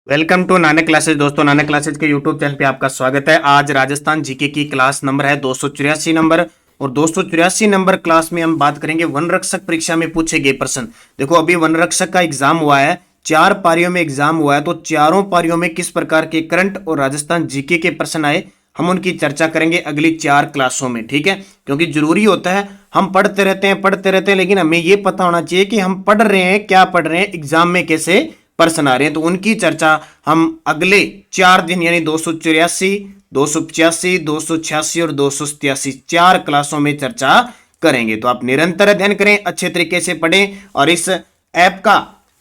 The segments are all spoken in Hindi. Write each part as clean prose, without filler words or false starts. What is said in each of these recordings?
Welcome to Nanak classes. दोस्तों, नानक क्लासेज के यूट्यूब चैनल पे आपका स्वागत है। आज राजस्थान जीके की क्लास नंबर है 284 नंबर। और 284 नंबर क्लास में हम बात करेंगे वन रक्षक परीक्षा में पूछे गए प्रश्न। देखो, अभी वन रक्षक का एग्जाम हुआ है, 4 पारियों में एग्जाम हुआ है, तो चारों पारियों में किस प्रकार के करंट और राजस्थान जीके के प्रश्न आए, हम उनकी चर्चा करेंगे अगली 4 क्लासों में। ठीक है, क्योंकि जरूरी होता है, हम पढ़ते रहते हैं, लेकिन हमें यह पता होना चाहिए कि हम पढ़ रहे हैं, क्या पढ़ रहे हैं, एग्जाम में कैसे प्रश्न आ रहे हैं। तो उनकी चर्चा हम अगले 4 दिन यानी 284, 285, 286 और 287 4 क्लासों में चर्चा करेंगे। तो आप निरंतर अध्ययन करें, अच्छे तरीके से पढ़ें। और इस ऐप का,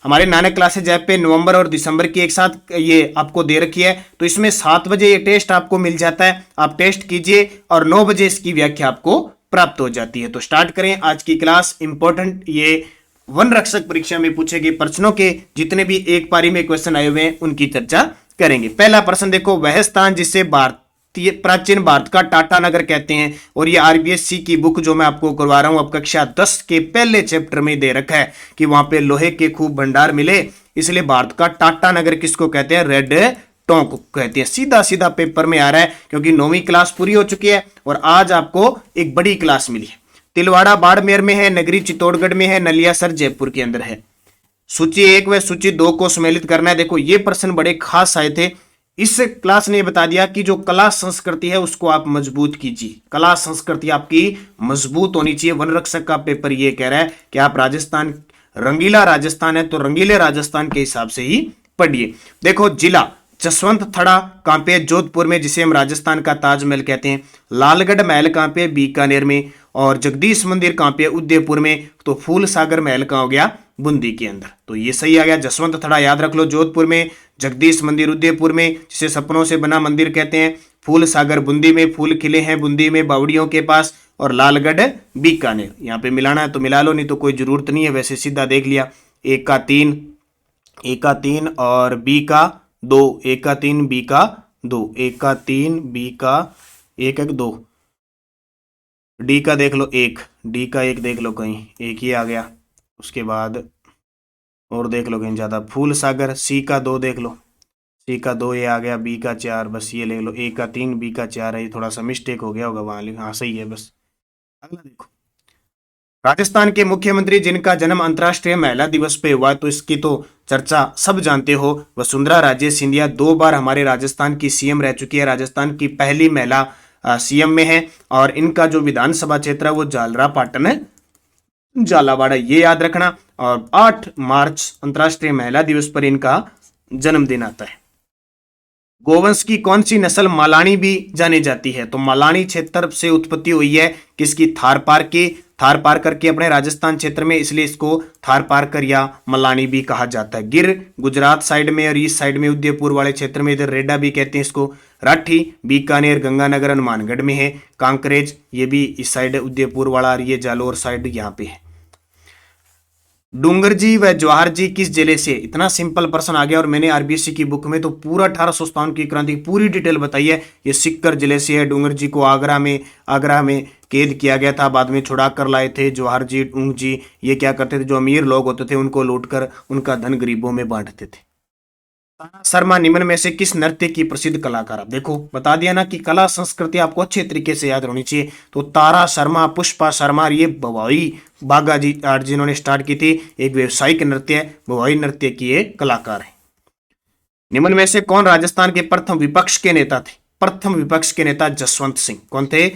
हमारे नानक क्लासेज ऐप पे नवंबर और दिसंबर की एक साथ ये आपको दे रखी है। तो इसमें 7 बजे ये टेस्ट आपको मिल जाता है, आप टेस्ट कीजिए और 9 बजे इसकी व्याख्या आपको प्राप्त हो जाती है। तो स्टार्ट करें आज की क्लास। इंपॉर्टेंट ये वन रक्षक परीक्षा में पूछे गए प्रश्नों के जितने भी एक पारी में क्वेश्चन आए हुए हैं उनकी चर्चा करेंगे। पहला प्रश्न देखो, वह स्थान जिसे भारतीय प्राचीन भारत का टाटा नगर कहते हैं। और ये आरबीएससी की बुक जो मैं आपको करवा रहा हूं, अब कक्षा 10 के पहले चैप्टर में दे रखा है कि वहां पे लोहे के खूब भंडार मिले, इसलिए भारत का टाटा नगर किसको कहते हैं? रेड टोंक कहते हैं। सीधा सीधा पेपर में आ रहा है, क्योंकि 9वीं क्लास पूरी हो चुकी है और आज आपको एक बड़ी क्लास मिली है। तिलवाड़ा बाड़मेर में है, नगरी चित्तौड़गढ़ में है, नलियासर जयपुर के अंदर है। सूची 1 व सूची 2 को सम्मिलित करना है। देखो, ये प्रश्न बड़े खास आए थे। इस क्लास ने बता दिया कि जो कला संस्कृति है उसको आप मजबूत कीजिए, कला संस्कृति आपकी मजबूत होनी चाहिए। वन रक्षक का पेपर ये कह रहा है कि आप राजस्थान, रंगीला राजस्थान है तो रंगीले राजस्थान के हिसाब से ही पढ़िए। देखो, जिला जसवंत थड़ा कहां पे? जोधपुर में, जिसे हम राजस्थान का ताजमहल कहते हैं। लालगढ़ महल कहां पे? बीकानेर में। और जगदीश मंदिर कहां पे? उदयपुर में। तो फूल सागर महल कहां हो गया? बूंदी के अंदर। तो ये सही आ गया। जसवंत थड़ा याद रख लो, जोधपुर में। जगदीश मंदिर उदयपुर में, जिसे सपनों से बना मंदिर कहते हैं। फूल सागर बूंदी में, फूल खिले हैं बूंदी में बावड़ियों के पास। और लालगढ़ बीकानेर। यहाँ पे मिलाना है तो मिला लो, नहीं तो कोई जरूरत नहीं है, वैसे सीधा देख लिया। एक का तीन, ए का 3 और बी का 2, ए का 3 बी का 2, ए का 3 बी का 1 1 2, डी का देख लो 1, डी का 1 देख लो कहीं, एक ही आ गया। उसके बाद और देख लो कहीं ज़्यादा, फूल सागर सी का 2 देख लो, सी का 2 ये आ गया, बी का 4, बस ये ले लो। ए का 3 बी का 4 है, ये थोड़ा सा मिस्टेक हो गया होगा वहाँ, हाँ सही है बस। अगला देखो, राजस्थान के मुख्यमंत्री जिनका जन्म अंतर्राष्ट्रीय महिला दिवस पे हुआ, तो इसकी तो चर्चा सब जानते हो, वसुंधरा राजे सिंधिया 2 बार हमारे राजस्थान की सीएम रह चुकी है, राजस्थान की पहली महिला सीएम में है। और इनका जो विधानसभा क्षेत्र है वो जालरा पाटन है, झालावाड़ है, ये याद रखना। और 8 मार्च अंतर्राष्ट्रीय महिला दिवस पर इनका जन्मदिन आता है। गोवंश की कौन सी नस्ल मालानी भी जानी जाती है? तो मालानी क्षेत्र से उत्पत्ति हुई है किसकी? थारपार की। थारपारकर की अपने राजस्थान क्षेत्र में, इसलिए इसको थारपारकर या मलानी भी कहा जाता है। गिर गुजरात साइड में और ईस्ट साइड में उदयपुर वाले क्षेत्र में, इधर रेडा भी कहते हैं इसको। राठी बीकानेर गंगानगर हनुमानगढ़ में है। कांकरेज ये भी इस साइड उदयपुर वाला, और ये जालोर साइड यहाँ पे है। डूंगर जी व जवाहर जी किस जिले से? इतना सिंपल प्रश्न आ गया, और मैंने आरबीएससी की बुक में तो पूरा 1857 की क्रांति की पूरी डिटेल बताई है। ये सिक्कर जिले से है। डूंगर जी को आगरा में कैद किया गया था, बाद में छुड़ा कर लाए थे। जवाहर जी, डूंग जी ये क्या करते थे? जो अमीर लोग होते थे उनको लूटकर उनका धन गरीबों में बांटते थे। तारा शर्मा निम्न में से किस नृत्य की प्रसिद्ध कलाकार? देखो, बता दिया ना कि कला संस्कृति आपको अच्छे तरीके से याद होनी चाहिए। तो तारा शर्मा, पुष्पा शर्मा, ये भवाई बागा जी आर्ट जिन्होंने स्टार्ट की थी, एक व्यावसायिक नृत्य है, भवाई नृत्य की ये कलाकार है। निम्न में से कौन राजस्थान के प्रथम विपक्ष के नेता थे? प्रथम विपक्ष के नेता जसवंत सिंह। कौन थे?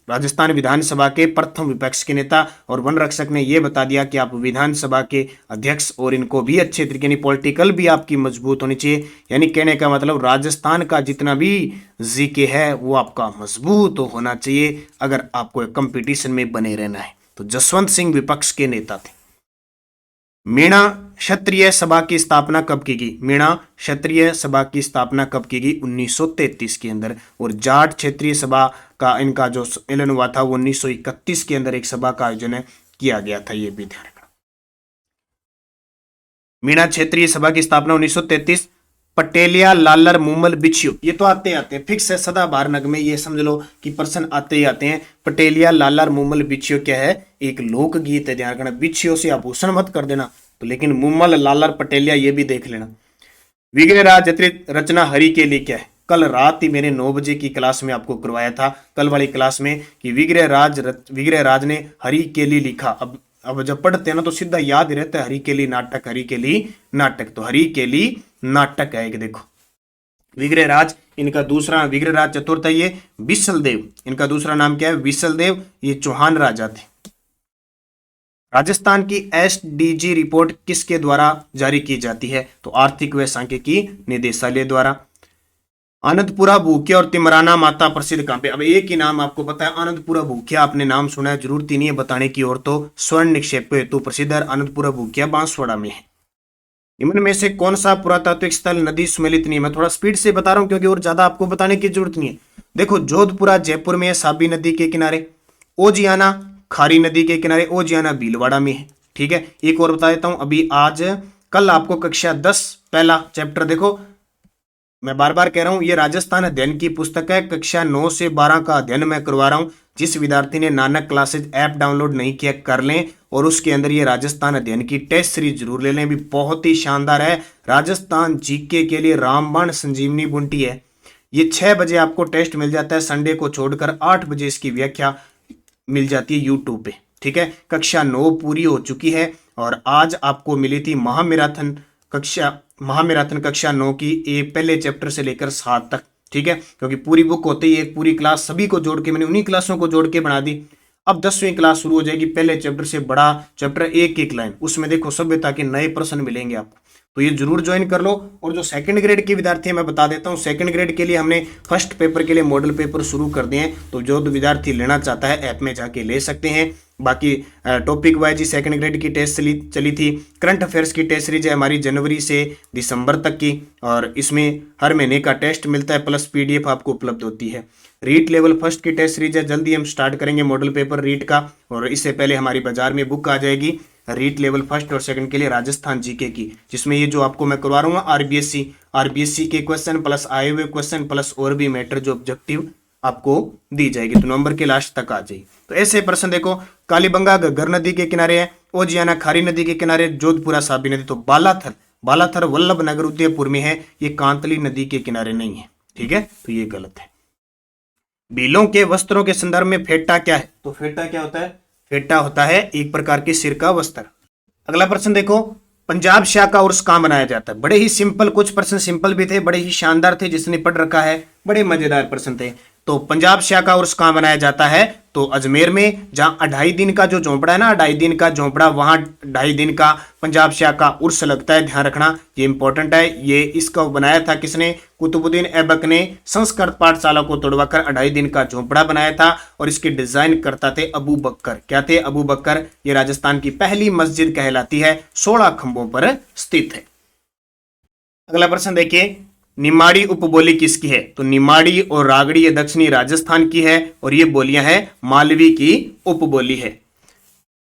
राजस्थान विधानसभा के प्रथम विपक्ष के नेता। और वन रक्षक ने यह बता दिया कि आप विधानसभा के अध्यक्ष, और इनको भी अच्छे तरीके नहीं, पॉलिटिकल भी आपकी मजबूत होनी चाहिए। यानी कहने का मतलब राजस्थान का जितना भी जीके है वो आपका मजबूत होना चाहिए अगर आपको कंपटीशन में बने रहना है। तो जसवंत सिंह विपक्ष के नेता थे। मीणा क्षत्रिय सभा की स्थापना कब की गई? मीणा क्षत्रिय सभा की स्थापना कब की गई? 1933 के अंदर। और जाट क्षेत्रीय सभा का इनका जो सम्मेलन हुआ था वो 1931 के अंदर एक सभा का आयोजन किया गया था, ये भी ध्यान रखना। मीणा क्षेत्रीय सभा की स्थापना 1933। पटेलिया लालर मुमल बिछियो, ये तो आते आते हैं, फिक्स है, सदाबहार नग में, ये समझ लो कि प्रश्न आते ही आते हैं। पटेलिया लालर मुमल बिछियो क्या है? एक लोकगीत है, ध्यान रखना। बिछियो से आभूषण मत कर देना, तो लेकिन मुमल लालर पटेलिया ये भी देख लेना। विग्रह राज रचना हरि के लिए क्या है? कल रात ही मैंने 9 बजे की क्लास में आपको करवाया था, कल वाली क्लास में, कि विग्रह राज ने हरि के लिए लिखा। अब जब पढ़ते हैं ना तो सीधा याद ही रहता है, हरि के लिए नाटक, हरि के लिए नाटक। तो हरि के लिए नाटक है एक, देखो विग्रह राज, इनका दूसरा विग्रह राज चतुर्थ है ये विसल देव, इनका दूसरा नाम क्या है? विसल देव। ये चौहान राजा थे। राजस्थान की एसडीजी रिपोर्ट किसके द्वारा जारी की जाती है? तो आर्थिक व सांख्यिकी निदेशालय द्वारा। आनंदपुरा भूखिया और तिमराना माता प्रसिद्ध कहां पे? अब एक ही नाम आपको पता है, आनंदपुरा भूखिया आपने नाम सुना है, जरूरत ही नहीं है बताने की। और तो स्वर्ण निक्षेप हेतु प्रसिद्ध है। आनंदपुरा भूखिया बांसवाड़ा में है। निम्न में से कौन सा पुरातात्विक स्थल नदी सुमेलित नहीं है? मैं थोड़ा स्पीड से बता रहा हूं क्योंकि और ज्यादा आपको बताने की जरूरत नहीं है। देखो जोधपुरा जयपुर में है, साबी नदी के किनारे। ओजियाना खारी नदी के किनारे, ओजियाना भीलवाड़ा में है। ठीक है, एक और बता देता हूं, अभी आज कल आपको कक्षा 10 पहला चैप्टर, देखो मैं बार बार कह रहा हूं, ये राजस्थान अध्ययन की पुस्तक है, कक्षा 9 से 12 का अध्ययन मैं करवा रहा हूं। जिस विद्यार्थी ने नानक क्लासेज ऐप डाउनलोड नहीं किया कर लें, और उसके अंदर ये राजस्थान अध्ययन की टेस्ट सीरीज जरूर ले लें, भी बहुत ही शानदार है। राजस्थान जीके के लिए रामबाण संजीवनी बुंटी है। ये 6 बजे आपको टेस्ट मिल जाता है, संडे को छोड़कर 8 बजे इसकी व्याख्या मिल जाती है यूट्यूब पे। ठीक है, कक्षा 9 पूरी हो चुकी है, और आज आपको मिली थी महामैराथन कक्षा 9 की पहले चैप्टर से लेकर 7 तक। ठीक है, क्योंकि पूरी बुक होती है, एक पूरी क्लास सभी को जोड़ के मैंने उन्हीं क्लासों को जोड़ के बना दी। अब 10वीं क्लास शुरू हो जाएगी, पहले चैप्टर से बड़ा चैप्टर, एक लाइन, उसमें देखो सभ्यता के नए प्रश्न मिलेंगे आपको, तो ये जरूर ज्वाइन कर लो। और जो सेकंड ग्रेड के विद्यार्थी हैं मैं बता देता हूं, सेकंड ग्रेड के लिए हमने फर्स्ट पेपर के लिए मॉडल पेपर शुरू कर दिए हैं, तो जो विद्यार्थी लेना चाहता है ऐप में जाके ले सकते हैं। बाकी टॉपिक वाइज ही सेकंड ग्रेड की टेस्ट चली थी। करंट अफेयर्स की टेस्ट सीरीज है हमारी जनवरी से दिसंबर तक की, और इसमें हर महीने का टेस्ट मिलता है, प्लस पीडीएफ आपको उपलब्ध होती है। रीट लेवल फर्स्ट की टेस्ट सीरीज है, जल्दी हम स्टार्ट करेंगे मॉडल पेपर रीट का, और इससे पहले हमारी बाजार में बुक आ जाएगी रीट लेवल फर्स्ट और सेकंड के लिए राजस्थान जीके की, जिसमें ये जो आपको मैं करवा रहा हूँ आरबीएससी के क्वेश्चन प्लस आए हुए क्वेश्चन प्लस और भी मैटर जो ऑब्जेक्टिव आपको दी जाएगी, तो नवंबर के लास्ट तक आ जाएगी। तो ऐसे प्रश्न देखो, कालीबंगा घग्गर नदी के किनारे है, ओजियाना खारी नदी के किनारे, जोधपुरा साबी नदी। तो बालाथर वल्लभ नगर उदयपुर में है, ये कांतली नदी के किनारे नहीं है। ठीक है, तो ये गलत है। भीलों के वस्त्रों के संदर्भ में फेटा क्या है? तो फेटा क्या होता है? फेटा होता है एक प्रकार के सिर का वस्त्र। अगला प्रश्न देखो, पंजाब शाह का उर्स कहां मनाया जाता है? बड़े ही सिंपल, कुछ प्रश्न सिंपल भी थे, बड़े ही शानदार थे, जिसने पढ़ रखा है बड़े मजेदार प्रश्न थे। तो पंजाब शाह का उर्स कहां मनाया जाता है? तो अजमेर में, जहां 2.5 दिन का जो झोंपड़ा है ना, 2.5 दिन का झोंपड़ा, वहां 2.5 दिन का पंजाब शाह का उर्स लगता है, ध्यान रखना ये इंपॉर्टेंट है। ये इसका बनाया था किसने? कुतुबुद्दीन ऐबक ने संस्कृत पाठशाला को तोड़वाकर 2.5 दिन का झोंपड़ा बनाया था, और इसके डिजाइन करता थे अबू बकर। क्या थे? अबू बकर। ये राजस्थान की पहली मस्जिद कहलाती है, 16 खंभों पर स्थित है। अगला प्रश्न देखिए, निमाड़ी उपबोली किसकी है? तो निमाड़ी और रागड़ी ये दक्षिणी राजस्थान की है, और ये बोलियां हैं मालवी की उपबोली है।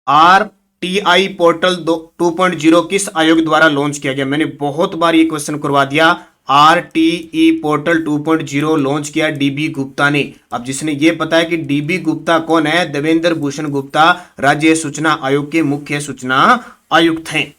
RTI पोर्टल 2.0 किस आयोग द्वारा लॉन्च किया गया? मैंने बहुत बार ये क्वेश्चन करवा दिया। RTE पोर्टल 2.0 लॉन्च किया DB गुप्ता ने। अब जिसने ये पता है कि DB गुप्ता कौन है? देवेंद्र भूषण गुप्ता राज्य सूचना आयोग के मुख्य सूचना आयुक्त हैं।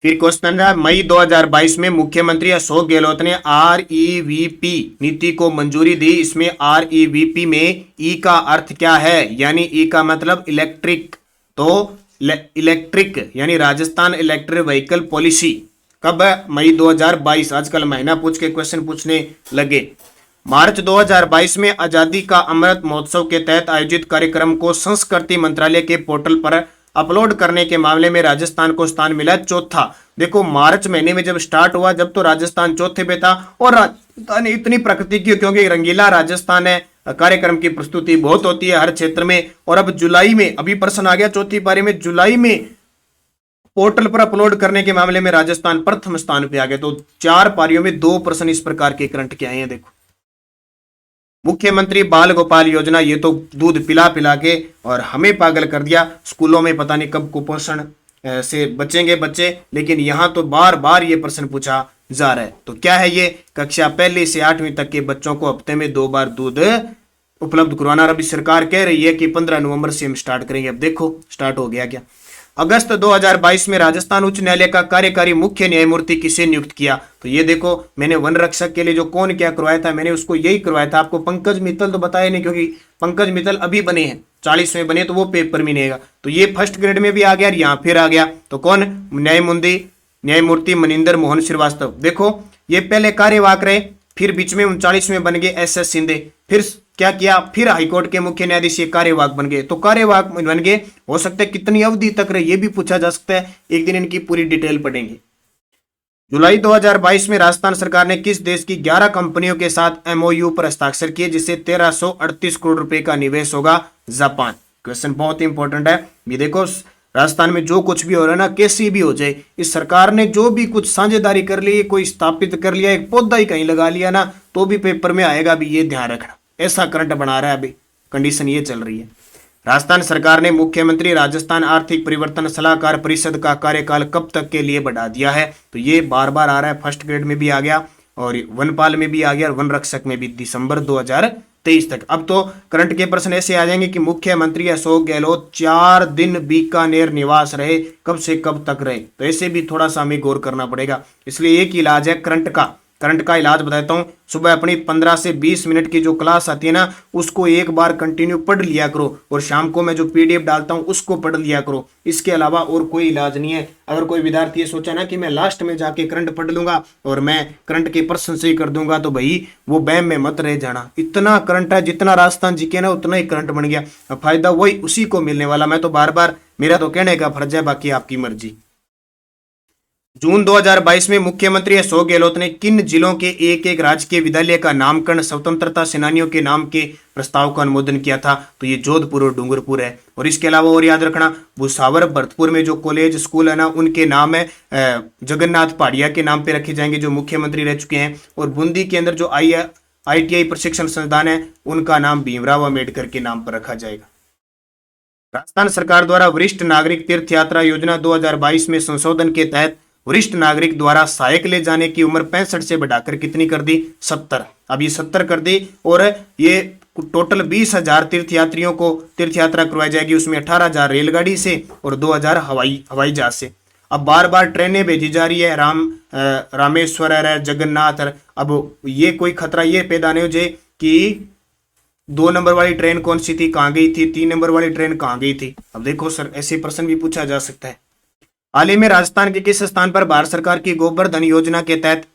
फिर क्वेश्चन है, मई 2022 में मुख्यमंत्री अशोक गहलोत ने REVP नीति को मंजूरी दी। इसमें REVP में ई का अर्थ क्या है? यानी ई का मतलब इलेक्ट्रिक, तो इलेक्ट्रिक यानी राजस्थान इलेक्ट्रिक व्हीकल पॉलिसी। कब है? मई 2022। आजकल महीना पूछ के क्वेश्चन पूछने लगे। मार्च 2022 में आजादी का अमृत महोत्सव के तहत आयोजित कार्यक्रम को संस्कृति मंत्रालय के पोर्टल पर अपलोड करने के मामले में राजस्थान को स्थान मिला चौथा। देखो मार्च महीने में जब स्टार्ट हुआ, जब तो राजस्थान चौथे पे था, और राजस्थान इतनी प्रकृति की, क्योंकि रंगीला राजस्थान है, कार्यक्रम की प्रस्तुति बहुत होती है हर क्षेत्र में। और अब जुलाई में, अभी प्रश्न आ गया चौथी पारी में, जुलाई में पोर्टल पर अपलोड करने के मामले में राजस्थान प्रथम स्थान पे आ गया। तो 4 पारियों में 2 प्रश्न इस प्रकार के करंट के आए हैं। देखो, मुख्यमंत्री बाल गोपाल योजना, ये तो दूध पिला पिला के और हमें पागल कर दिया। स्कूलों में पता नहीं कब कुपोषण से बचेंगे बच्चे, लेकिन यहां तो बार बार ये प्रश्न पूछा जा रहा है। तो क्या है ये? कक्षा 1 से 8वीं तक के बच्चों को हफ्ते में 2 बार दूध उपलब्ध करवाना। अभी सरकार कह रही है कि 15 नवंबर से हम स्टार्ट करेंगे। अब देखो स्टार्ट हो गया क्या? अगस्त 2022 में राजस्थान उच्च न्यायालय का कार्यकारी मुख्य न्यायमूर्ति किसे नियुक्त किया? तो ये देखो, मैंने वन रक्षक के लिए जो कौन क्या करवाया था, मैंने उसको यही करवाया था। आपको पंकज मित्तल तो बताया नहीं, क्योंकि पंकज मित्तल अभी बने हैं, 40वें बने, तो वो पेपर में नहीं आएगा। तो ये फर्स्ट ग्रेड में भी आ गया और यहाँ फिर आ गया। तो कौन? न्यायमूर्ति मनिंदर मोहन श्रीवास्तव। देखो, ये पहले कार्यवाहक रहे, फिर बीच में 39वें बन गए SS शिंदे, फिर क्या किया, फिर हाईकोर्ट के मुख्य न्यायाधीश ये कार्यवाहक बन गए। तो कार्यवाहक बन गए, हो सकता है कितनी अवधि तक रहे ये भी पूछा जा सकता है, एक दिन इनकी पूरी डिटेल पढ़ेंगे। जुलाई 2022 में राजस्थान सरकार ने किस देश की 11 कंपनियों के साथ MOU पर हस्ताक्षर किए जिससे 1338 करोड़ रुपए का निवेश होगा? जापान। क्वेश्चन बहुत इंपॉर्टेंट है। ये देखो, राजस्थान में जो कुछ भी हो रहा है ना, कैसी भी हो जाए, इस सरकार ने जो भी कुछ साझेदारी कर ली, कोई स्थापित कर लिया, एक पौधा ही कहीं लगा लिया ना, तो भी पेपर में आएगा भी, ये ध्यान रखना। ऐसा करंट बना रहा है अभी, कंडीशन ये चल रही है। राजस्थान सरकार ने मुख्यमंत्री राजस्थान आर्थिक परिवर्तन सलाहकार परिषद का कार्यकाल कब तक के लिए बढ़ा दिया है? तो ये बार बार आ रहा है, फर्स्ट ग्रेड में भी आ गया और वनपाल में भी आ गया और वन रक्षक में भी, दिसंबर 2023 तक। अब तो करंट के प्रश्न ऐसे आ जाएंगे कि मुख्यमंत्री अशोक गहलोत 4 दिन बीकानेर निवास रहे, कब से कब तक रहे, तो ऐसे भी थोड़ा सा हमें गौर करना पड़ेगा। इसलिए एक इलाज है करंट का इलाज बताता हूँ। सुबह अपनी 15 से 20 मिनट की जो क्लास आती है ना, उसको एक बार कंटिन्यू पढ़ लिया करो, और शाम को मैं जो PDF डालता हूँ उसको पढ़ लिया करो। इसके अलावा और कोई इलाज नहीं है। अगर कोई विद्यार्थी ये सोचा ना कि मैं लास्ट में जाके करंट पढ़ लूंगा और मैं करंट के प्रश्न सही कर दूंगा, तो भाई वो बैम में मत रह जाना। इतना करंट है, जितना राजस्थान जीके ना उतना ही करंट बन गया, फायदा वही उसी को मिलने वाला। मैं तो बार बार, मेरा तो कहने का फर्ज है, बाकी आपकी मर्जी। जून 2022 में मुख्यमंत्री अशोक गहलोत ने किन जिलों के एक राजकीय विद्यालय का नामकरण स्वतंत्रता सेनानियों के नाम के प्रस्ताव का अनुमोदन किया था? तो ये जोधपुर और डूंगरपुर है। और इसके अलावा और याद रखना, भुसावर भरतपुर में जो कॉलेज स्कूल है ना, उनके नाम है जगन्नाथ पहाड़िया के नाम पे रखे जाएंगे, जो मुख्यमंत्री रह चुके हैं। और बूंदी के अंदर जो ITI प्रशिक्षण संस्थान है, उनका नाम भीमराव अम्बेडकर के नाम पर रखा जाएगा। राजस्थान सरकार द्वारा वरिष्ठ नागरिक तीर्थ यात्रा योजना 2022 में संशोधन के तहत वरिष्ठ नागरिक द्वारा सहायक ले जाने की उम्र 65 से बढ़ाकर कितनी कर दी? 70। अब ये 70 कर दी, और ये टोटल 20,000 तीर्थ यात्रियों को तीर्थ यात्रा करवाई जाएगी। उसमें 18,000 रेलगाड़ी से और 2,000 हवाई जहाज से। अब बार बार ट्रेनें भेजी जा रही है, रामेश्वर है, जगन्नाथ है। अब ये कोई खतरा ये पैदा नहीं हो जाए कि 2 नंबर वाली ट्रेन कौन सी थी, कहाँ गई थी, 3 नंबर वाली ट्रेन कहाँ गई थी। अब देखो सर, ऐसे प्रश्न भी पूछा जा सकता है। हाल ही में राजस्थान के किस स्थान पर भारत सरकार की गोबर धन योजना के तहत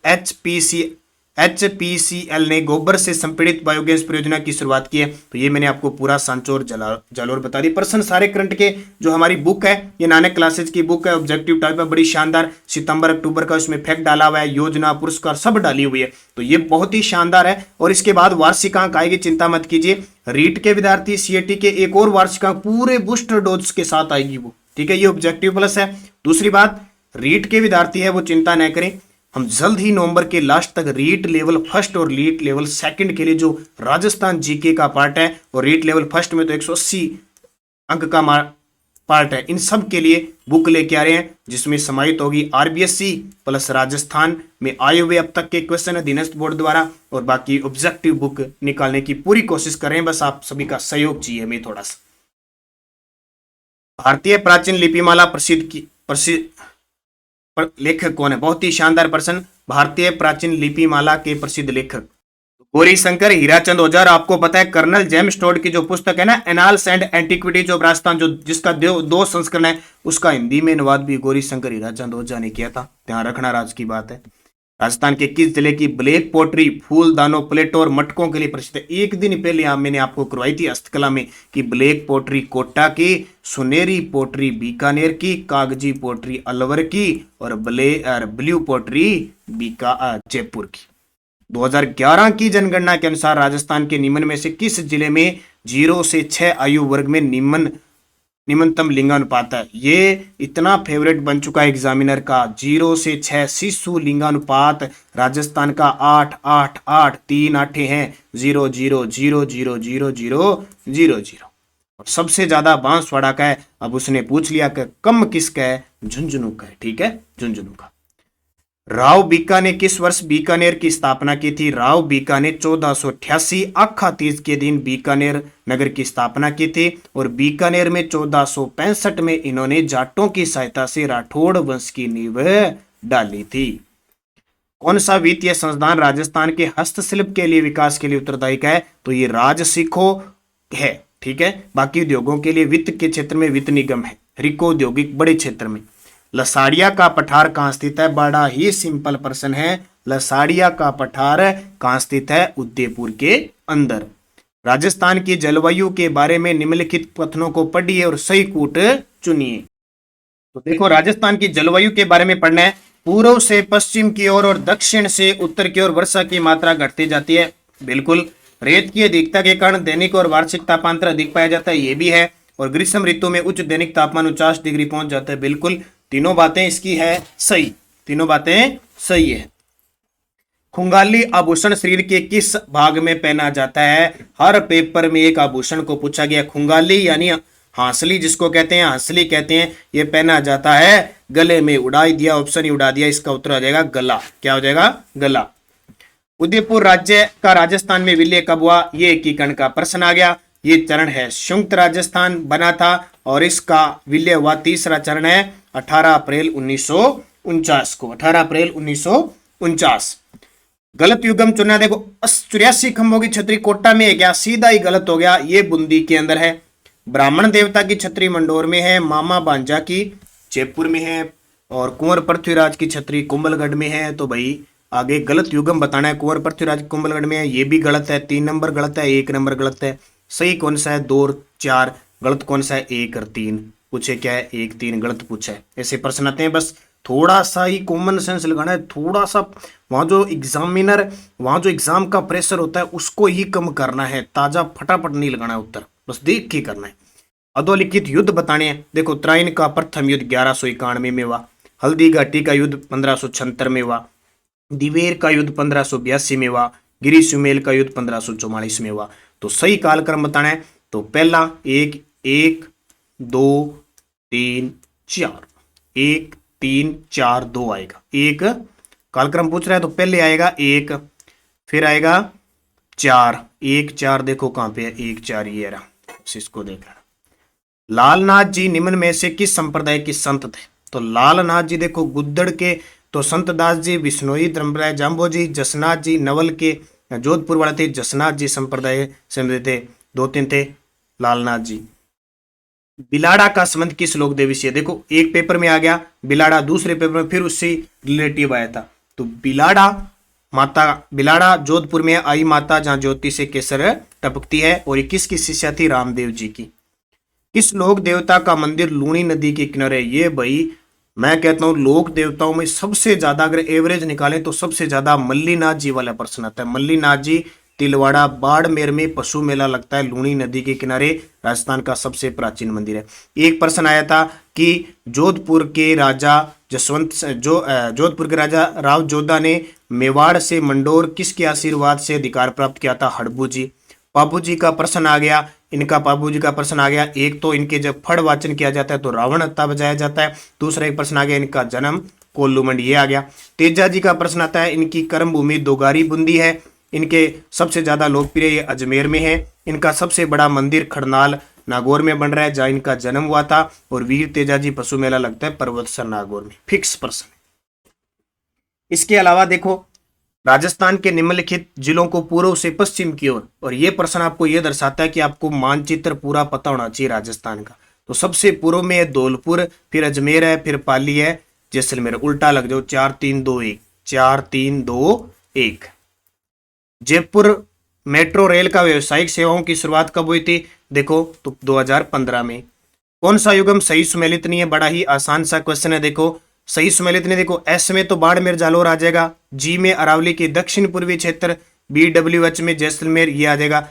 HPCL ने गोबर से संपीड़ित बायोगैस परियोजना की शुरुआत की है? तो ये मैंने आपको पूरा सांचौर जालोर बता दी। प्रश्न सारे करंट के, जो हमारी बुक है, ये नानक क्लासेज की बुक है, ऑब्जेक्टिव टाइप है, बड़ी शानदार, सितंबर अक्टूबर का उसमें फैक्ट डाला हुआ है, योजना पुरस्कार सब डाली हुई है। तो ये बहुत ही शानदार है। और इसके बाद वार्षिकांक आएगी, चिंता मत कीजिए। रीट के विद्यार्थी CAT के एक और वार्षिकांक पूरे बूस्टर डोज के साथ आएगी वो, ठीक है, ये ऑब्जेक्टिव प्लस है। दूसरी बात, रीट के विद्यार्थी है वो चिंता न करें, हम जल्द ही नवंबर के लास्ट तक रीट लेवल फर्स्ट और रीट लेवल सेकंड के लिए जो राजस्थान जीके का पार्ट है, और रीट लेवल फर्स्ट में तो 180 अंक का पार्ट है, इन सब के लिए बुक लेके आ रहे हैं, जिसमें समाहित होगी RBSC प्लस राजस्थान में आए हुए अब तक के क्वेश्चन अधीनस्थ बोर्ड द्वारा, और बाकी ऑब्जेक्टिव बुक निकालने की पूरी कोशिश कर रहे हैं। बस आप सभी का सहयोग चाहिए हमें थोड़ा सा। भारतीय प्राचीन लिपिमाला प्रसिद्ध लेखक कौन है? बहुत ही शानदार प्रश्न। भारतीय प्राचीन लिपिमाला के प्रसिद्ध लेखक गौरी शंकर हीराचंद ओझा। आपको पता है कर्नल जेम्स टोड की जो पुस्तक है ना, annals and antiquities of Rajasthan, जो जिसका 2 संस्करण है, उसका हिंदी में अनुवाद भी गौरी शंकर हीराचंद ओझा ने किया था। ध्यान रखना, राज की बात है। राजस्थान के किस जिले की ब्लैक पोट्री फूलदानों, प्लेटों और मटकों के लिए प्रसिद्ध है? एक दिन पहले मैंने आपको करवाई थी हस्तकला में कि ब्लैक पोट्री कोटा की, सुनेरी पोट्री बीकानेर की, कागजी पोट्री अलवर की, और ब्लू पोट्री जयपुर की। 2011 की जनगणना के अनुसार राजस्थान के निम्न में से किस जिले में 0 से 6 आयु वर्ग में निम्नतम लिंगानुपात है? ये इतना फेवरेट बन चुका है एग्जामिनर का। 0 से 6 शिशु लिंगानुपात राजस्थान का 8 8 8 3 8 हैं, 0 0 0 0 0 0 0 0। और सबसे ज्यादा बांसवाड़ा का है। अब उसने पूछ लिया कि कम किसका है? झुंझुनू का है, ठीक है, झुंझुनू का। राव बीका ने किस वर्ष बीकानेर की स्थापना की थी? राव बीका ने 1488 आखा तीज के दिन बीकानेर नगर की स्थापना की थी और बीकानेर में 1465 में इन्होंने जाटों की सहायता से राठौड़ वंश की नींव डाली थी। कौन सा वित्तीय संस्थान राजस्थान के हस्तशिल्प के लिए विकास के लिए उत्तरदायी है? तो ये राजसिको है। ठीक है, बाकी उद्योगों के लिए वित्त के क्षेत्र में वित्त निगम है। रिको औद्योगिक बड़े क्षेत्र में। लसाड़िया का पठार कहां स्थित है? बड़ा ही सिंपल प्रश्न है। लसाड़िया का पठार कहां स्थित है? उदयपुर के अंदर। राजस्थान की जलवायु के बारे में निम्नलिखित कथनों को पढ़िए और सही कूट चुनिए। तो देखो, राजस्थान की जलवायु के बारे में पढ़ना है। पूर्व से पश्चिम की ओर और दक्षिण से उत्तर की ओर वर्षा की मात्रा घटती जाती है। बिल्कुल। रेत की अधिकता के कारण दैनिक और वार्षिक तापांतर अधिक पाया जाता है, ये भी है। और ग्रीष्म ऋतु में उच्च दैनिक तापमान 49 डिग्री पहुंच जाता है। बिल्कुल, तीनों बातें इसकी है सही, तीनों बातें सही है। खुंगाली आभूषण शरीर के किस भाग में पहना जाता है? हर पेपर में एक आभूषण को पूछा गया। खुंगाली यानी हांसली, जिसको कहते हैं, हांसली कहते हैं, ये पहना जाता है गले में। उड़ा दिया, ऑप्शन ही उड़ा दिया, इसका उत्तर आ जाएगा गला। क्या हो जाएगा? गला। उदयपुर राज्य का राजस्थान में विलय कब हुआ? ये एकीकरण का प्रश्न आ गया। ये चरण है संयुक्त राजस्थान बना था और इसका विलय हुआ। तीसरा चरण है 18 अप्रैल 1949 को। 18 अप्रैल 1949। गलत युग्म चुना। देखो, 84 खंभों की छतरी कोटा में है क्या? सीधा ही गलत हो गया, ये बूंदी के अंदर है। ब्राह्मण देवता की छतरी मंडोर में है। मामा भांजा की जयपुर में है। और कुंवर पृथ्वीराज की छतरी कुंभलगढ़ में है। तो भाई आगे गलत युग्म बताना है। कुंवर पृथ्वीराज कुंभलगढ़ में है, ये भी गलत है। 3 नंबर गलत है, 1 नंबर गलत है। सही कौन सा है? 2 और 4। गलत कौन सा है? 1 और 3। पूछे क्या है? 1 3 गलत पूछा है। ऐसे प्रश्न आते हैं, बस थोड़ा सा ही कॉमन सेंस लगाना है। थोड़ा सा वहां जो एग्जाम का प्रेशर होता है उसको ही कम करना है। ताजा फटाफट नहीं लगाना है उत्तर, बस देख के करना है। अधोलिखित युद्ध बताने हैं। देखो, त्राइन का प्रथम युद्ध 1191 में हुआ। हल्दी घाटी का युद्ध 1576 में हुआ। दिवेर का युद्ध 1582 में हुआ। गिरी सुमेल का युद्ध 1544 में हुआ। तो सही कालक्रम बताना है। तो पहला 1 1 2 3 4, 1 3 4 2 आएगा। एक कालक्रम पूछ रहा है तो पहले आएगा 1, फिर आएगा 4। 1 4 देखो कहां पे है? 1 4 ये रहा, इसको देख लेना। लालनाथ जी निम्न में से किस संप्रदाय के संत थे? तो लालनाथ जी देखो गुद्दड़ के, तो संत दास जी बिश्नोई धर्मराय जाम्बो जी, जसनाथ जी नवल के जोधपुर वाले थे। जसनाथ जी संप्रदाय से थे। 2-3 थे लालनाथ जी। बिलाड़ा का संबंध किस लोक देवी से? देखो, एक पेपर में आ गया बिलाड़ा, दूसरे पेपर में फिर उससे रिलेटिव आया था। तो बिलाड़ा जोधपुर में आई माता जहां ज्योति से केसर टपकती है। और ये किसकी शिष्या थी? रामदेव जी की। किस लोक देवता का मंदिर लूणी नदी के किनारे? ये भाई मैं कहता हूं लोक देवताओं में सबसे ज्यादा अगर एवरेज निकालें तो सबसे ज्यादा मल्लीनाथ जी वाला प्रश्न आता है। मल्लीनाथ जी तिलवाड़ा बाड़मेर में पशु मेला लगता है, लूणी नदी के किनारे, राजस्थान का सबसे प्राचीन मंदिर है। एक प्रश्न आया था कि जोधपुर के राजा जोधपुर के राजा राव जोधा ने मेवाड़ से मंडोर किसके आशीर्वाद से अधिकार प्राप्त किया था? हड़बू जी। पापू जी का प्रश्न आ गया। इनका पापू जी का प्रश्न आ गया। एक तो इनके जब फड़ वाचन किया जाता है तो रावण हत्ता बजाया जाता है। दूसरा एक प्रश्न आ गया, इनका जन्म कोल्लूमंड, ये आ गया। तेजा जी का प्रश्न आता है, इनकी कर्म भूमि दोगारी बूंदी है। इनके सबसे ज्यादा लोकप्रिय ये अजमेर में है। इनका सबसे बड़ा मंदिर खड़नाल नागौर में बन रहा है जहां इनका जन्म हुआ था। और वीर तेजा जी पशु मेला लगता है पर्वतसर नागौर में। फिक्स प्रश्न। इसके अलावा देखो, राजस्थान के निम्नलिखित जिलों को पूर्व से पश्चिम की ओर, और यह प्रश्न आपको यह दर्शाता है कि आपको मानचित्र पूरा पता होना चाहिए राजस्थान का। तो सबसे पूर्व में है धौलपुर, फिर अजमेर है, फिर पाली है, जैसलमेर। उल्टा लग जाओ, 4 3 2 1, 4 3 2 1। जयपुर मेट्रो रेल का व्यवसायिक सेवाओं की शुरुआत कब हुई थी? देखो, तो 2015 में। कौन सा युग्म सही सुमेलित नहीं है? बड़ा ही आसान सा क्वेश्चन है। देखो, सही सुमेलित नहीं। देखो, एस में तो बाड़मेर जालोर आ जाएगा, जी में अरावली के दक्षिण पूर्वी क्षेत्र, BWH में जैसलमेर ये आ जाएगा।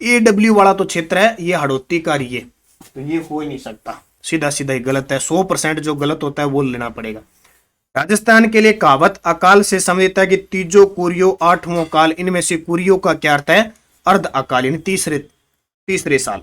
AW वाला तो क्षेत्र है ये हड़ौती का रही है, तो ये हो ही नहीं सकता, सीधा सीधा ही गलत है। 100% जो गलत होता है वो लेना पड़ेगा। राजस्थान के लिए कहावत अकाल से संबंधित है कि तीजो कुरियो आठवां काल, इनमें से कुरियो का क्या अर्थ है? अर्ध अकालीन, तीसरे साल।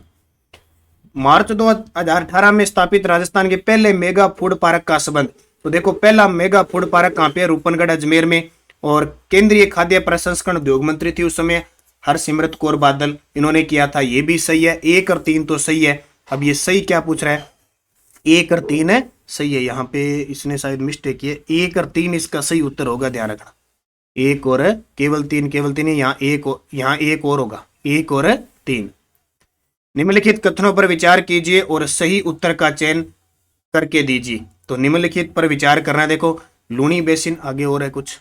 मार्च 2018 में स्थापित राजस्थान के पहले मेगा फूड पार्क का संबंध तो देखो पहला मेगा फूड पार्क कहाँ पे है, रूपनगढ़ अजमेर में। और केंद्रीय खाद्य प्रसंस्करण उद्योग मंत्री थी उस समय हरसिमरत कौर बादल, इन्होंने किया था, ये भी सही है। 1 और 3 तो सही है। अब ये सही क्या पूछ रहा है, 1 और 3 है सही है, यहाँ पे इसने शायद मिस्टेक की है, 1 और 3 इसका सही उत्तर होगा, ध्यान रखना। 1 और केवल 3, केवल 3 यहाँ एक और होगा, 1 और 3। निम्नलिखित कथनों पर विचार कीजिए और सही उत्तर का चयन करके दीजिए। तो निम्नलिखित पर विचार करना, देखो लूनी बेसिन, आगे और है कुछ,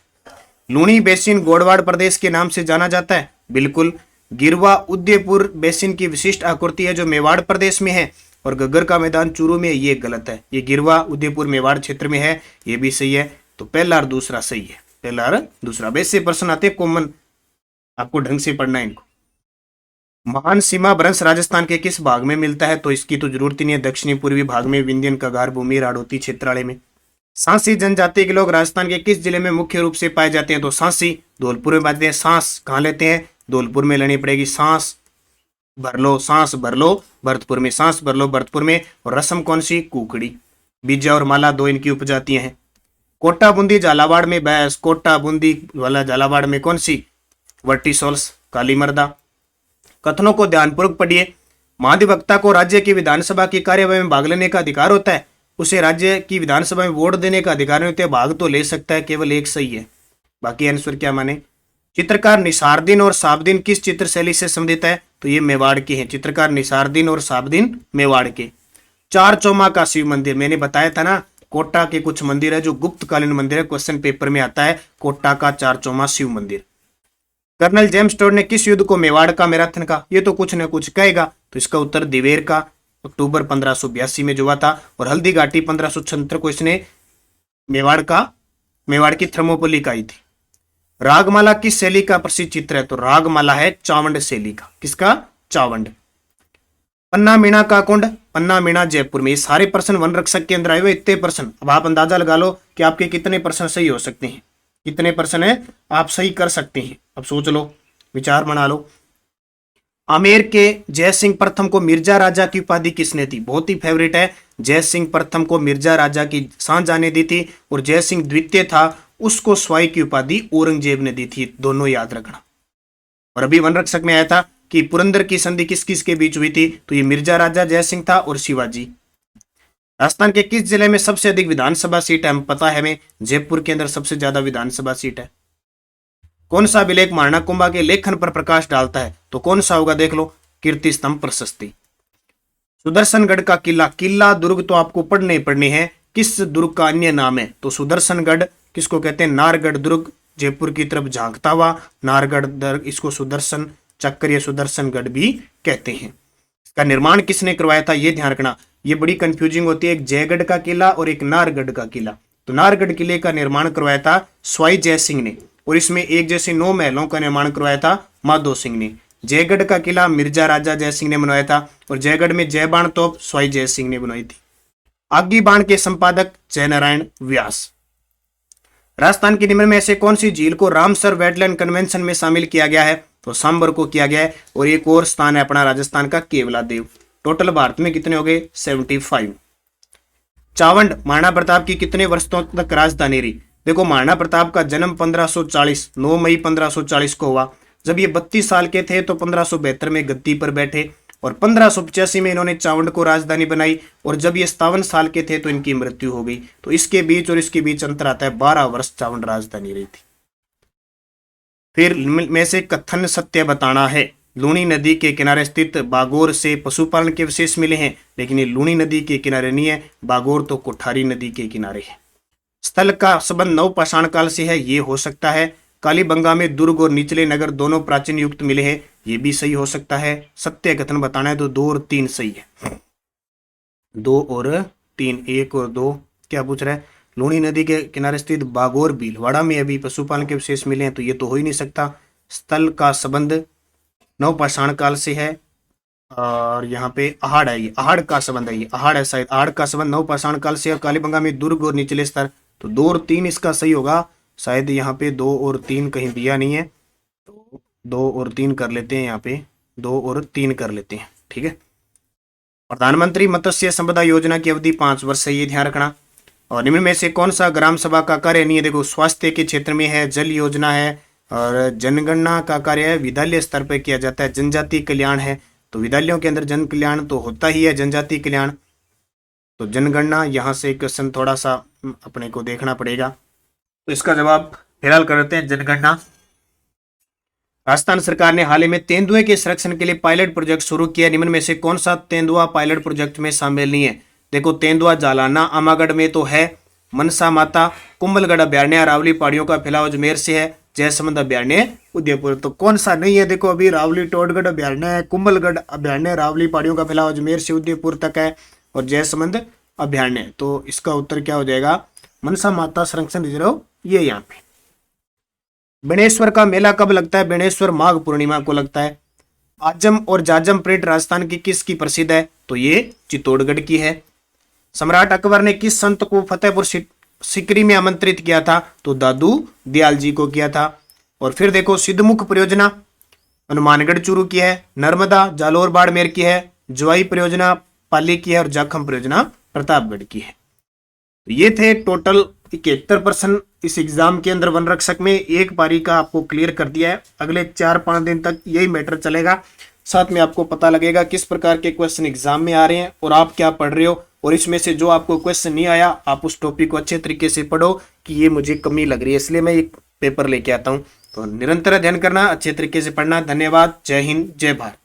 लूनी बेसिन गोडवाड़ प्रदेश के नाम से जाना जाता है, बिल्कुल। गिरवा उदयपुर बेसिन की विशिष्ट आकृति है जो मेवाड़ प्रदेश में है, और गग्गर का मैदान चूरू में, ये गलत है, ये गिरवा उदयपुर मेवाड़ क्षेत्र में है, ये भी सही है। तो पहला और दूसरा सही है, पहला और दूसरा। वैसे प्रश्न आते कॉमन, आपको ढंग से पढ़ना है इनको। महान सीमा भ्रंश राजस्थान के किस भाग में मिलता है, तो इसकी तो जरूरत ही नहीं है, दक्षिणी पूर्वी भाग में, विंध्यन कगार भूमि राड़ोती क्षेत्रालय में। सांसी जनजाति के लोग राजस्थान के किस जिले में मुख्य रूप से पाए जाते हैं, तो सांसी धौलपुर में पाते हैं। सांस कहाँ लेते हैं, धौलपुर में लेनी पड़ेगी, सांस भर लो भरतपुर में, सांस भर लो भरतपुर में। और रसम कौन सी, कुकड़ी। बीजा और माला 2 इनकी उपजातियां हैं। कोटा बूंदी झालावाड़ में बैस, कोटा बूंदी वाला झालावाड़ में कौन सी, वर्टिसोल्स काली मर्दा। कथनों को ध्यानपूर्वक पढ़िए। महाधिवक्ता को राज्य की विधानसभा की कार्यवाही में भाग लेने का अधिकार होता है, उसे राज्य की विधानसभा में वोट देने का अधिकार नहीं होता है, भाग तो ले सकता है, केवल एक सही है, बाकी आंसर क्या माने। चित्रकार निसारदीन और साबदीन किस चित्र शैली से संबंधित है, तो ये मेवाड़ के हैं, चित्रकार निसारदीन और साबदीन मेवाड़ के। चार चौमा का शिव मंदिर, मैंने बताया था ना, कोटा के कुछ मंदिर है जो गुप्तकालीन मंदिर है, क्वेश्चन पेपर में आता है, कोटा का चार चौमा शिव मंदिर। कर्नल जेम्स टोड ने किस युद्ध को मेवाड़ का मैराथन का, ये तो कुछ न कुछ कहेगा, तो इसका उत्तर दिवेर का, अक्टूबर 1582 में जो हुआ था। और हल्दी घाटी 1576 को इसने मेवाड़ की थर्मोपली का आई थी। रागमाला किस शैली का प्रसिद्ध चित्र है, तो रागमाला है चावंड शैली का, किसका, चावंड। पन्ना मीणा का कुंड, पन्ना मीणा जयपुर में। ये सारे प्रश्न वन रक्षक के अंदर आए हुए, इतने प्रश्न। अब आप अंदाजा लगा लो कि आपके कितने प्रश्न सही हो सकते हैं, कितने प्रश्न है आप सही कर सकते हैं। अब सोच लो, विचार बना लो। आमेर के जय सिंह प्रथम को मिर्जा राजा की उपाधि किसने दी, बहुत ही फेवरेट है। जय सिंह प्रथम को मिर्जा राजा की सांझ आने दी थी, और जय सिंह द्वितीय था उसको स्वाई की उपाधि औरंगजेब ने दी थी, दोनों याद रखना। और अभी वन रक्षक में आया था कि पुरंदर की संधि किस किस के बीच हुई थी, तो ये मिर्जा राजा जय सिंह था और शिवाजी। राजस्थान के किस जिले में सबसे अधिक विधानसभा सीट है, हमें पता है, हमें जयपुर के अंदर सबसे ज्यादा विधानसभा सीट है। कौन सा अभिलेख महाराणा कुंभा के लेखन पर प्रकाश डालता है, तो कौन सा होगा, देख लो, कीर्ति स्तंभ प्रशस्ति। सुदर्शनगढ़ का किला, किला दुर्ग तो आपको पढ़ने पढ़ने हैं, किस दुर्ग का अन्य नाम है, तो सुदर्शनगढ़ किसको कहते हैं, नारगढ़ दुर्ग, जयपुर की तरफ झांकता हुआ नारगढ़ दुर्ग, इसको सुदर्शन चक्कर या सुदर्शनगढ़ भी कहते हैं। इसका निर्माण किसने करवाया था, ये ध्यान रखना, ये बड़ी कंफ्यूजिंग होती है, एक जयगढ़ का किला और एक नारगढ़ का किला। तो नारगढ़ किले का निर्माण करवाया था स्वाई जय सिंह ने, और इसमें एक जैसे 9 महलों का निर्माण करवाया था माधो सिंह ने। जयगढ़ का किला मिर्जा राजा जय सिंह ने बनवाया था, और जयगढ़ में जय बाण तोप स्वाई जय सिंह ने बनवाई थी। आगी बाण के संपादक जयनारायण व्यास। राजस्थान के निम्न में ऐसे कौन सी झील को रामसर वेटलैंड कन्वेंशन में शामिल किया गया है, तो सांबर को किया गया है। और एक और स्थान है अपना राजस्थान का केवलादेव। टोटल भारत में कितने हो गए, 75। चावंड महाराणा प्रताप की कितने वर्षों तक राजधानी रही, देखो महाराणा प्रताप का जन्म 1540 9 मई 1540 को हुआ। जब ये 32 साल के थे तो 1572 में गद्दी पर बैठे, और 1585 में इन्होंने चावंड को राजधानी बनाई, और जब ये 57 साल के थे तो इनकी मृत्यु हो गई। तो इसके बीच और इसके बीच अंतर आता है 12 वर्ष चावंड राजधानी रही थी। फिर में से कथन सत्य बताना है। लूणी नदी के किनारे स्थित बागोर से पशुपालन के विशेष मिले हैं, लेकिन ये लूणी नदी के किनारे नहीं है, बागोर तो कोठारी नदी के किनारे है। स्थल का संबंध नवपाषाण काल से है, ये हो सकता है। कालीबंगा में दुर्ग और निचले नगर दोनों प्राचीन युक्त मिले हैं, ये भी सही हो सकता है। सत्य कथन बताना है तो 2 और 3 सही है। 2 और 3, 1 और 2 क्या पूछ रहा है, लूणी नदी के किनारे स्थित बागोर भीलवाड़ा में अभी पशुपालन के विशेष मिले हैं, तो ये तो हो ही नहीं सकता। स्थल का संबंध नवपाषाण काल से है, और यहाँ पे आहड़ है, ये आहड़ का संबंध है, ये आहड़ है शायद, आहड़ का संबंध नवपाषाण काल से। और कालीबंगा में दुर्ग और निचले स्तर, तो 2 और 3 इसका सही होगा। शायद यहाँ पे 2 और 3 कहीं दिया नहीं है, तो 2 और 3 कर लेते हैं, यहाँ पे 2 और 3 कर लेते हैं, ठीक है। प्रधानमंत्री मत्स्य संपदा योजना की अवधि 5 वर्ष है, ये ध्यान रखना। और निम्न में से कौन सा ग्राम सभा का कार्य नहीं है? देखो स्वास्थ्य के क्षेत्र में है, जल योजना है, और जनगणना का कार्य है विद्यालय स्तर पर किया जाता है, जनजाति कल्याण है, तो विद्यालयों के अंदर जन कल्याण तो होता ही है, जनजाति कल्याण, तो जनगणना यहाँ से क्वेश्चन थोड़ा सा अपने को देखना पड़ेगा। तो इसका जवाब फिलहाल करते हैं जनगणना। राजस्थान सरकार ने हाल ही में तेंदुए के संरक्षण के लिए पायलट प्रोजेक्ट शुरू किया, निम्न में से कौन सा तेंदुआ पायलट प्रोजेक्ट में शामिल नहीं है? देखो तेंदुआ जालाना आमागढ़ में तो है, मनसा माता, कुंभलगढ़ अभ्यारण्य अरावली पहाड़ियों का फैलाव अजमेर से है, जयसमंद अभ्यारण्य उदयपुर, तो कौन सा नहीं है? देखो अभी रावली टोडगढ़ अभ्यारण्य है, कुंभलगढ़ अभ्यारण्य रावली पहाड़ियों का फैलाव अजमेर से उदयपुर तक है, और जयसमंद अभ्यारण्य, तो इसका उत्तर क्या हो जाएगा? मनसा माता संरक्षण रिजर्व, ये यहाँ पे। बेणेश्वर का मेला कब लगता है? बेणेश्वर माघ पूर्णिमा को लगता है। आजम और जाजम परेड राजस्थान की किसकी प्रसिद्ध है? तो ये चित्तौड़गढ़ की है। सम्राट अकबर ने किस संत को फतेहपुर सीकरी में आमंत्रित किया था? तो दादू दयाल जी को किया था। और फिर देखो सिद्धमुख परियोजना हनुमानगढ़ चूरू की है, नर्मदा जालोर बाड़मेर की है, ज्वाई परियोजना पाली की है, और जाखम परियोजना प्रतापगढ़ की है। तो ये थे टोटल 71 प्रश्न इस एग्जाम के अंदर वन रक्षक में। एक पारी का आपको क्लियर कर दिया है, अगले 4-5 दिन तक यही मैटर चलेगा, साथ में आपको पता लगेगा किस प्रकार के क्वेश्चन एग्जाम में आ रहे हैं और आप क्या पढ़ रहे हो, और इसमें से जो आपको क्वेश्चन नहीं आया आप उस टॉपिक को अच्छे तरीके से पढ़ो कि ये मुझे कमी लग रही है इसलिए मैं एक पेपर लेके आता हूँ। तो निरंतर अध्ययन करना, अच्छे तरीके से पढ़ना। धन्यवाद। जय हिंद, जय भारत।